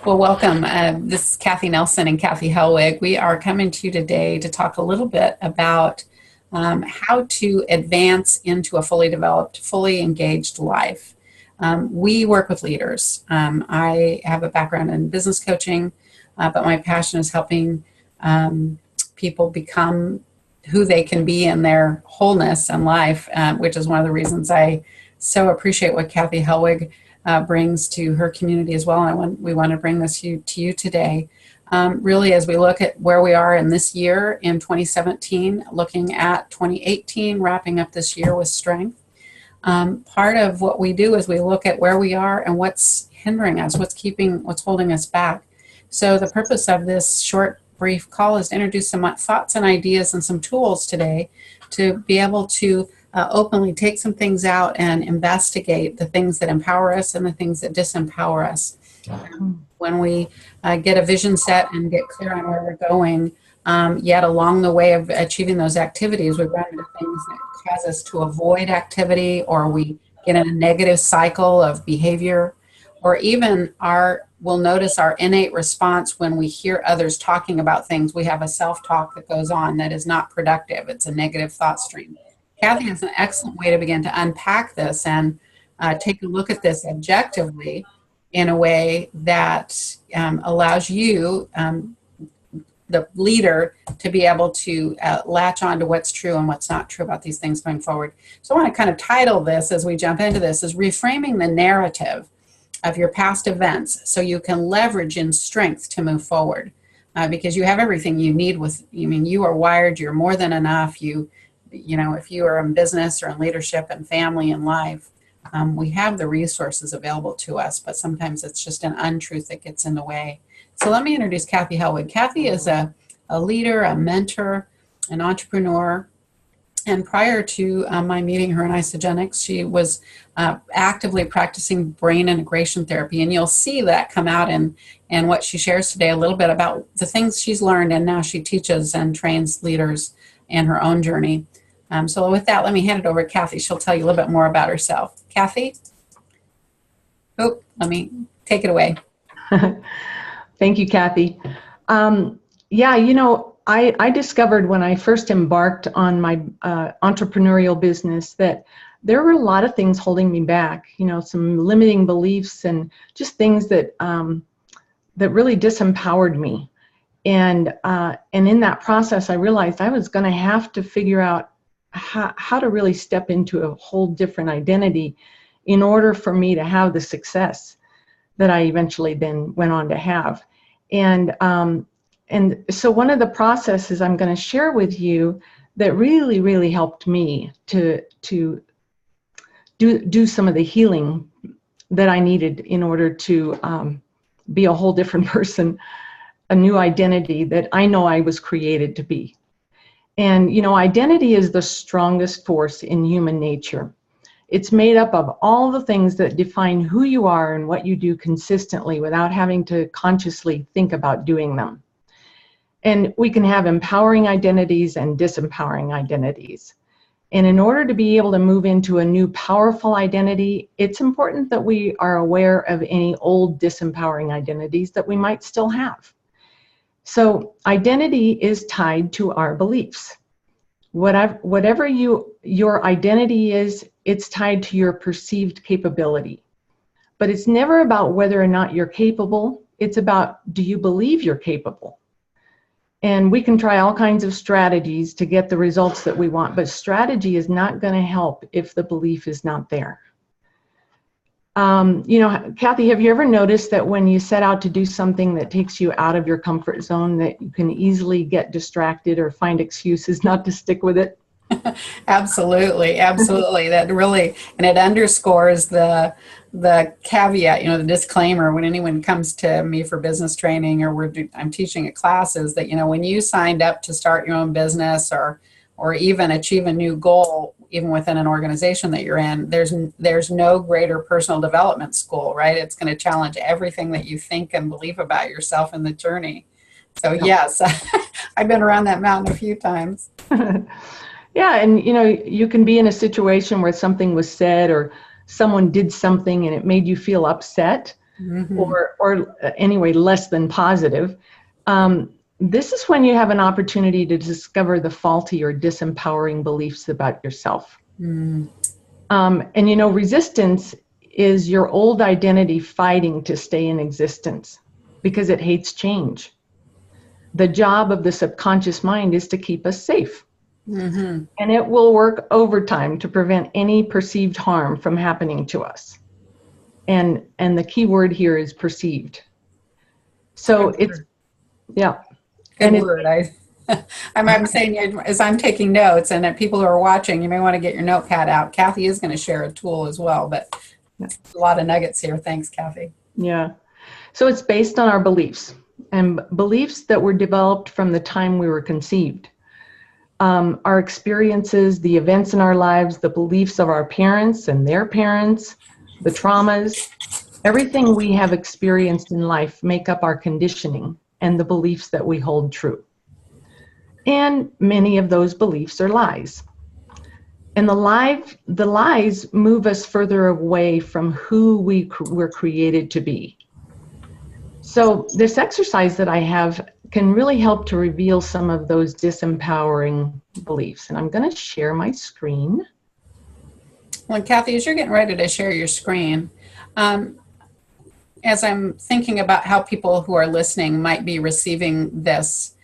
Well, welcome. This is Kathie Nelson and Kathy Hellwig. We are coming to you today to talk a little bit about how to advance into a fully developed, fully engaged life. We work with leaders. I have a background in business coaching, but my passion is helping people become who they can be in their wholeness and life, which is one of the reasons I so appreciate what Kathie Hellwig brings to her community as well. And we want to bring this to you today. Really, as we look at where we are in this year in 2017, looking at 2018, wrapping up this year with strength. Part of what we do is we look at where we are and what's hindering us, what's holding us back. So the purpose of this short, brief call is to introduce some thoughts and ideas and some tools today to be able to openly take some things out and investigate the things that empower us and the things that disempower us. When we get a vision set and get clear on where we're going, yet along the way of achieving those activities, we run into things that cause us to avoid activity, or we get in a negative cycle of behavior, or even we'll notice our innate response when we hear others talking about things. We have a self-talk that goes on that is not productive. It's a negative thought stream. Kathie has an excellent way to begin to unpack this and take a look at this objectively in a way that allows you, the leader, to be able to latch on to what's true and what's not true about these things going forward. So I want to kind of title this as we jump into this is Reframing the Narrative of Your Past Events so you can leverage in strength to move forward. Because you have everything you need you are wired, you're more than enough, if you are in business or in leadership and family and life, we have the resources available to us, but sometimes it's just an untruth that gets in the way. So let me introduce Kathie Hellwig. Kathie is a leader, a mentor, an entrepreneur. And prior to my meeting her in Isagenix, she was actively practicing brain integration therapy. And you'll see that come out in what she shares today, a little bit about the things she's learned, and now she teaches and trains leaders in her own journey. So with that, let me hand it over to Kathie. She'll tell you a little bit more about herself. Kathie? Oh, let me take it away. Thank you, Kathie. I discovered when I first embarked on my entrepreneurial business that there were a lot of things holding me back, some limiting beliefs and just things that really disempowered me. And in that process, I realized I was going to have to figure out how to really step into a whole different identity in order for me to have the success that I eventually then went on to have. And so one of the processes I'm going to share with you that really, really helped me to do some of the healing that I needed in order to be a whole different person, a new identity that I know I was created to be. And, identity is the strongest force in human nature. It's made up of all the things that define who you are and what you do consistently without having to consciously think about doing them. And we can have empowering identities and disempowering identities. And in order to be able to move into a new powerful identity, it's important that we are aware of any old disempowering identities that we might still have. So identity is tied to our beliefs. Whatever your identity is, it's tied to your perceived capability. But it's never about whether or not you're capable. It's about, do you believe you're capable? And we can try all kinds of strategies to get the results that we want, but strategy is not going to help if the belief is not there. Kathie, have you ever noticed that when you set out to do something that takes you out of your comfort zone, that you can easily get distracted or find excuses not to stick with it? Absolutely. That really, and it underscores the caveat, the disclaimer when anyone comes to me for business training or I'm teaching at classes that, when you signed up to start your own business or even achieve a new goal, even within an organization that you're in, there's no greater personal development school, right? It's going to challenge everything that you think and believe about yourself in the journey. So yes, I've been around that mountain a few times. Yeah, and you can be in a situation where something was said or someone did something and it made you feel upset. Mm-hmm. or anyway, less than positive. This is when you have an opportunity to discover the faulty or disempowering beliefs about yourself. Mm. And resistance is your old identity fighting to stay in existence because it hates change. The job of the subconscious mind is to keep us safe. Mm-hmm. And it will work overtime to prevent any perceived harm from happening to us. And the key word here is perceived. So it's, yeah. Good word. I'm saying as I'm taking notes, and that people who are watching, you may want to get your notepad out. Kathy is going to share a tool as well, but a lot of nuggets here. Thanks, Kathy. Yeah. So it's based on our beliefs, and beliefs that were developed from the time we were conceived. Our experiences, the events in our lives, the beliefs of our parents and their parents, the traumas, everything we have experienced in life make up our conditioning and the beliefs that we hold true. And many of those beliefs are lies. And the lies move us further away from who we were created to be. So this exercise that I have can really help to reveal some of those disempowering beliefs. And I'm going to share my screen. Well, Kathy, as you're getting ready to share your screen, as I'm thinking about how people who are listening might be receiving this,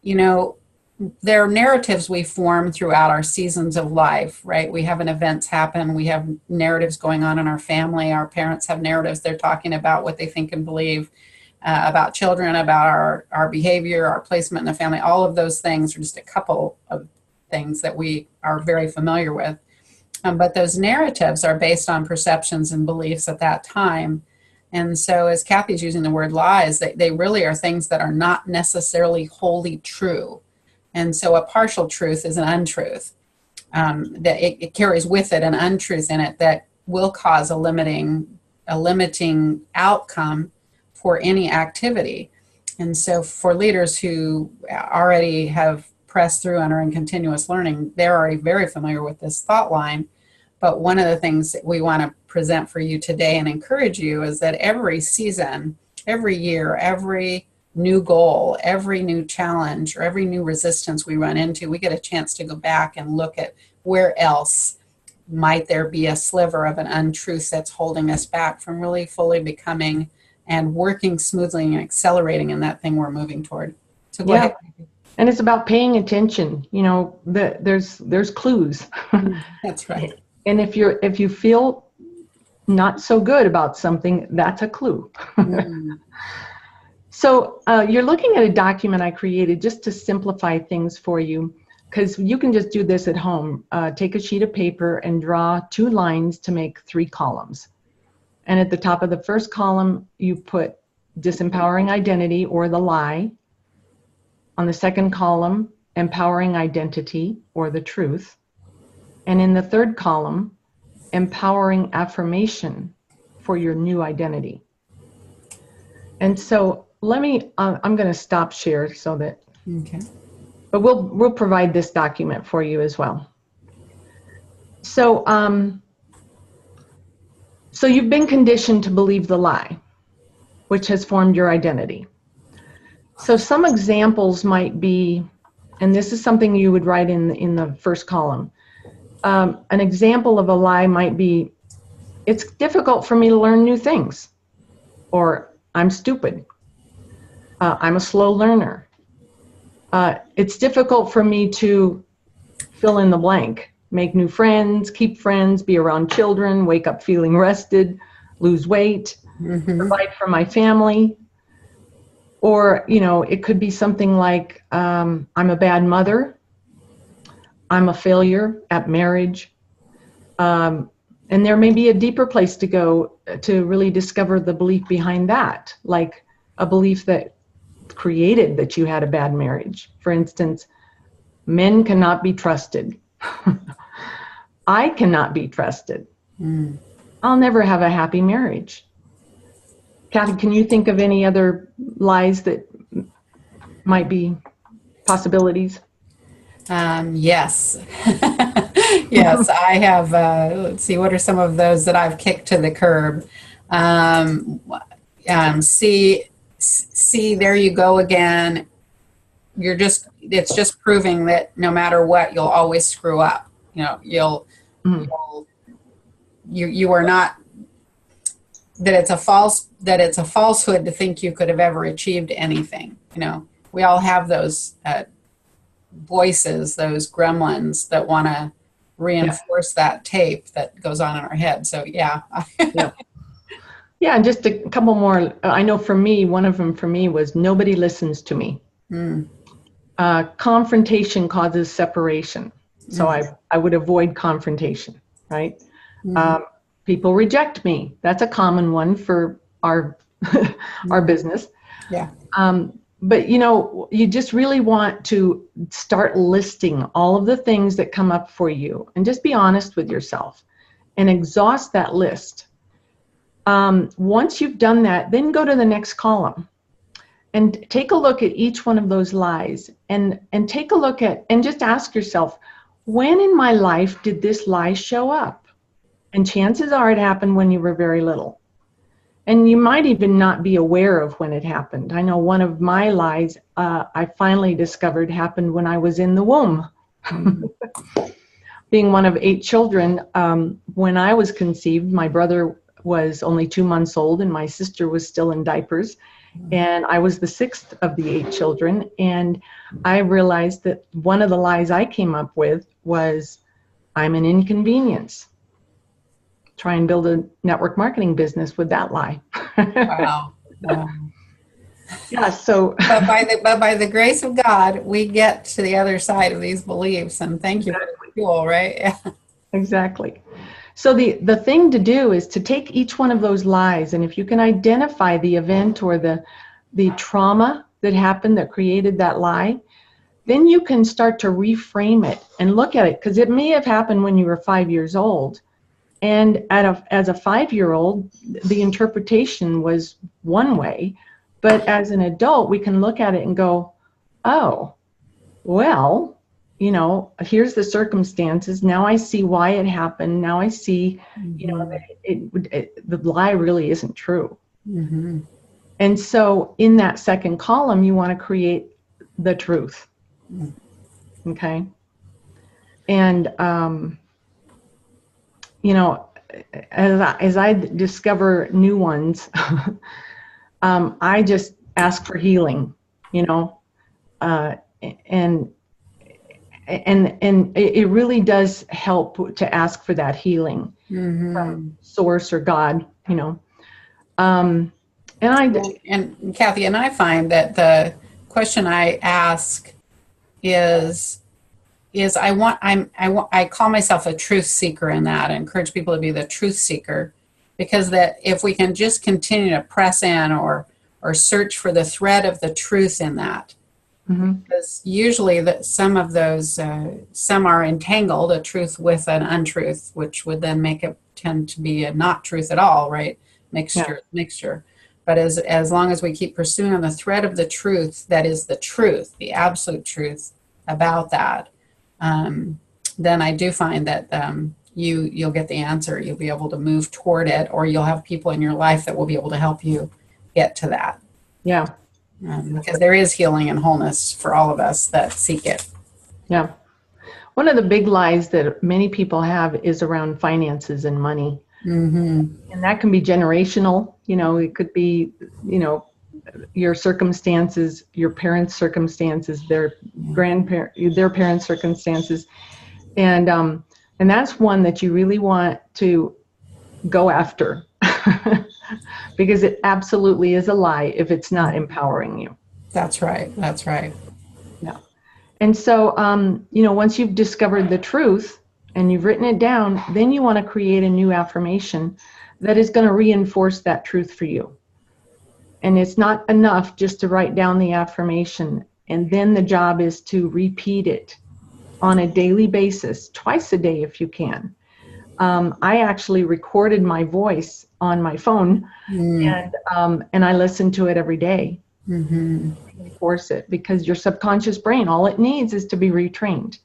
there are narratives we form throughout our seasons of life, right? We have events happen. We have narratives going on in our family. Our parents have narratives. They're talking about what they think and believe about children, about our behavior, our placement in the family. All of those things are just a couple of things that we are very familiar with. But those narratives are based on perceptions and beliefs at that time. And so as Kathy's using the word lies, they really are things that are not necessarily wholly true. And so a partial truth is an untruth. That it carries with it an untruth in it that will cause a limiting outcome for any activity. And so for leaders who already have pressed through and are in continuous learning, they're already very familiar with this thought line. But one of the things that we want to present for you today and encourage you is that every season, every year, every new goal, every new challenge, or every new resistance we run into, we get a chance to go back and look at where else might there be a sliver of an untruth that's holding us back from really fully becoming and working smoothly and accelerating in that thing we're moving toward. So go ahead. And it's about paying attention. There's clues. That's right. And if you feel not so good about something, that's a clue. So you're looking at a document I created just to simplify things for you, because you can just do this at home. Take a sheet of paper and draw 2 lines to make 3 columns. And at the top of the first column, you put disempowering identity or the lie. On the second column, empowering identity or the truth. And in the third column, empowering affirmation for your new identity. And so I'm going to stop share so that, okay. But we'll provide this document for you as well. So you've been conditioned to believe the lie, which has formed your identity. So some examples might be, and this is something you would write in the first column. An example of a lie might be, it's difficult for me to learn new things, or I'm stupid. I'm a slow learner. It's difficult for me to fill in the blank, make new friends, keep friends, be around children, wake up feeling rested, lose weight, provide for my family. Or, it could be something like, I'm a bad mother, I'm a failure at marriage. And there may be a deeper place to go to really discover the belief behind that, like a belief that created that you had a bad marriage. For instance, men cannot be trusted. I cannot be trusted. I'll never have a happy marriage. Kathy, can you think of any other lies that might be possibilities? Yes. Yes, I have. Let's see, what are some of those that I've kicked to the curb? see, there you go again. It's just proving that no matter what, you'll always screw up. You are not, that it's a falsehood to think you could have ever achieved anything. We all have those voices, those gremlins that want to reinforce that tape that goes on in our head. So yeah. Yeah, and just a couple more. I know for me, one of them for me was nobody listens to me. Confrontation causes separation. So I would avoid confrontation, right? People reject me. That's a common one for our our business. Yeah. But you just really want to start listing all of the things that come up for you, and just be honest with yourself and exhaust that list. Once you've done that, then go to the next column and take a look at each one of those lies, and take a look at, and just ask yourself, when in my life did this lie show up? And chances are it happened when you were very little. And you might even not be aware of when it happened. I know one of my lies, I finally discovered, happened when I was in the womb. Being one of 8 children, when I was conceived, my brother was only 2 months old and my sister was still in diapers. And I was the 6th of the 8 children. And I realized that one of the lies I came up with was, I'm an inconvenience. Try and build a network marketing business with that lie. Wow. Yeah. So, but by the grace of God, we get to the other side of these beliefs, and thank you for the tool, right? Yeah. Exactly. So the thing to do is to take each one of those lies, and if you can identify the event or the trauma that happened that created that lie, then you can start to reframe it and look at it, because it may have happened when you were 5 years old. And as a 5-year-old, the interpretation was one way, but as an adult, we can look at it and go, oh, well, here's the circumstances. Now I see why it happened. Now I see, that the lie really isn't true. And so in that second column, you want to create the truth. Okay. And, as I discover new ones, I just ask for healing, and it really does help to ask for that healing from source or God, and Kathie, and I find that the question I ask is I call myself a truth seeker in that. I encourage people to be the truth seeker, because that if we can just continue to press in or search for the thread of the truth in that, because usually some of those, some are entangled, a truth with an untruth, which would then make it tend to be a not truth at all, right? Mixture. But as long as we keep pursuing the thread of the truth, that is the truth, the absolute truth about that, then I do find that you'll get the answer. You'll be able to move toward it, or you'll have people in your life that will be able to help you get to that. Yeah. Because there is healing and wholeness for all of us that seek it. Yeah. One of the big lies that many people have is around finances and money. And that can be generational. It could be, your circumstances, your parents' circumstances, their parents' circumstances. And that's one that you really want to go after, because it absolutely is a lie if it's not empowering you. That's right. Yeah. And so, once you've discovered the truth and you've written it down, then you want to create a new affirmation that is going to reinforce that truth for you. And it's not enough just to write down the affirmation. And then the job is to repeat it on a daily basis, twice a day if you can. I actually recorded my voice on my phone, and I listen to it every day. Reinforce it, because your subconscious brain, all it needs is to be retrained.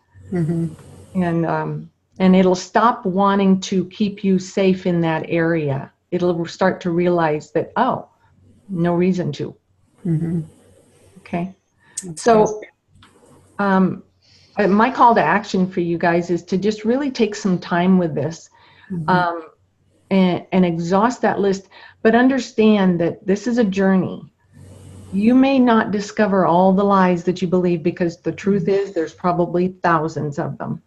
And it'll stop wanting to keep you safe in that area. It'll start to realize that, oh, no reason to. Mm-hmm. Okay. That's So my call to action for you guys is to just really take some time with this, mm-hmm. And exhaust that list, but understand that this is a journey. You may not discover all the lies that you believe, because the truth is there's probably thousands of them.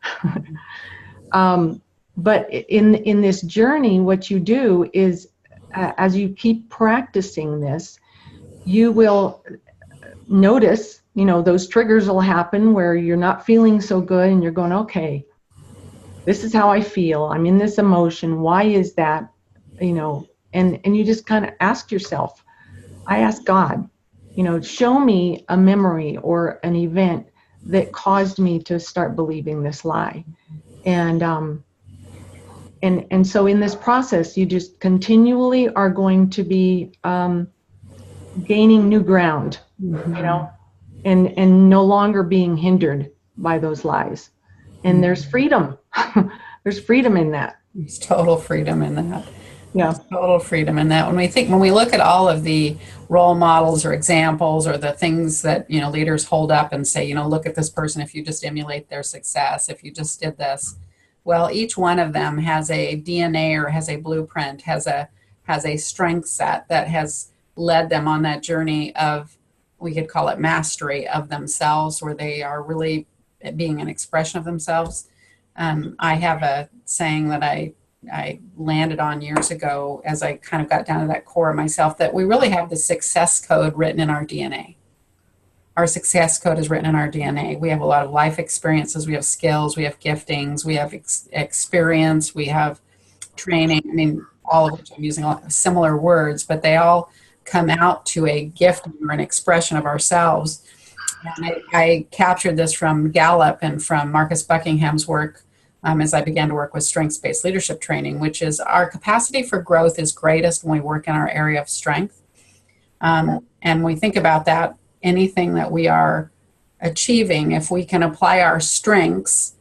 But in this journey, what you do is, as you keep practicing this, you will notice, those triggers will happen where you're not feeling so good and you're going, okay, this is how I feel. I'm in this emotion. Why is that? And you just kind of ask yourself, I ask God, show me a memory or an event that caused me to start believing this lie. And so in this process, you just continually are going to be gaining new ground, Mm-hmm. and no longer being hindered by those lies. And there's freedom. There's freedom in that. There's total freedom in that. Yeah. There's total freedom in that. When we look at all of the role models or examples or the things that, leaders hold up and say, look at this person, if you just emulate their success, if you just did this. Well, each one of them has a DNA or has a blueprint, has a strength set that has led them on that journey of, we could call it mastery of themselves, where they are really being an expression of themselves. I have a saying that I landed on years ago as I kind of got down to that core of myself, that we really have the success code written in our DNA. Our success code is written in our DNA. We have a lot of life experiences, we have skills, we have giftings, we have experience, we have training. I mean, all of which I'm using similar words, but they all come out to a gift or an expression of ourselves. And I captured this from Gallup and from Marcus Buckingham's work as I began to work with strengths-based leadership training, which is our capacity for growth is greatest when we work in our area of strength. And when we think about that, anything that we are achieving, if we can apply our strengths,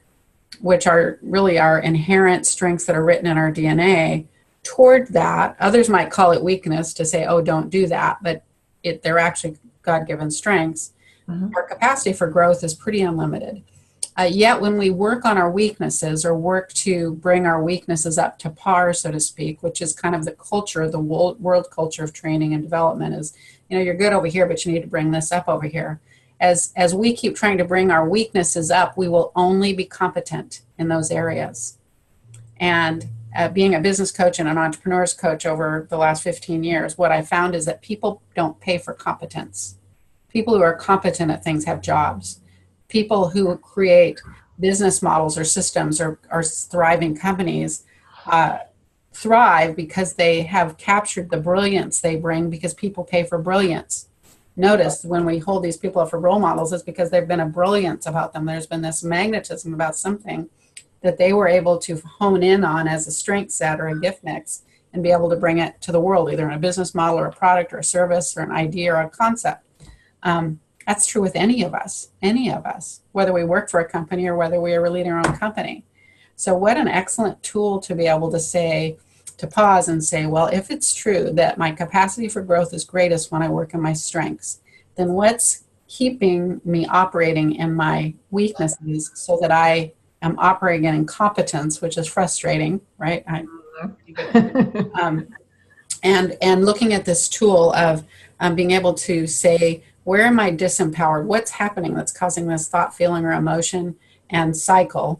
which are really our inherent strengths that are written in our DNA, toward that, others might call it weakness to say, oh, don't do that, but they're actually God-given strengths. Our capacity for growth is pretty unlimited. Yet when we work on our weaknesses or work to bring our weaknesses up to par, so to speak, which is kind of the culture, the world culture of training and development is, you're good over here, but you need to bring this up over here. As we keep trying to bring our weaknesses up, we will only be competent in those areas. And being a business coach and an entrepreneur's coach over the last 15 years, what I found is that people don't pay for competence. People who are competent at things have jobs. People who create business models or systems or thriving companies thrive because they have captured the brilliance they bring, because people pay for brilliance. Notice when we hold these people up for role models, it's because there's been a brilliance about them. There's been this magnetism about something that they were able to hone in on as a strength set or a gift mix and be able to bring it to the world, either in a business model or a product or a service or an idea or a concept. That's true with any of us, whether we work for a company or whether we are leading our own company. So what an excellent tool to be able to say, to pause and say, well, if it's true that my capacity for growth is greatest when I work in my strengths, then what's keeping me operating in my weaknesses so that I am operating in incompetence, which is frustrating, right? And looking at this tool of being able to say, where am I disempowered? What's happening that's causing this thought, feeling, or emotion and cycle?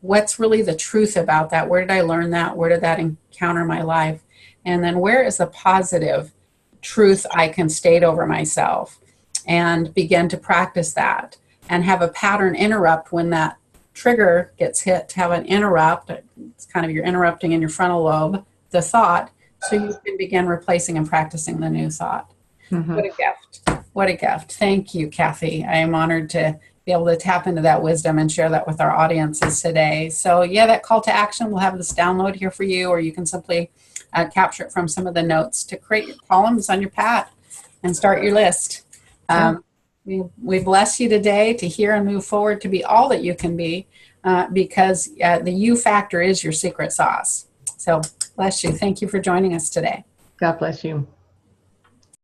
What's really the truth about that? Where did I learn that? Where did that encounter my life? And then where is the positive truth I can state over myself and begin to practice that and have a pattern interrupt when that trigger gets hit, to have an interrupt. It's kind of you're interrupting in your frontal lobe, the thought, so you can begin replacing and practicing the new thought. Mm-hmm. What a gift. What a gift. Thank you, Kathie. I am honored to be able to tap into that wisdom and share that with our audiences today. So yeah, that call to action, we'll have this download here for you, or you can simply capture it from some of the notes to create your columns on your pad and start your list. We bless you today to hear and move forward to be all that you can be, because the you factor is your secret sauce. So bless you. Thank you for joining us today. God bless you.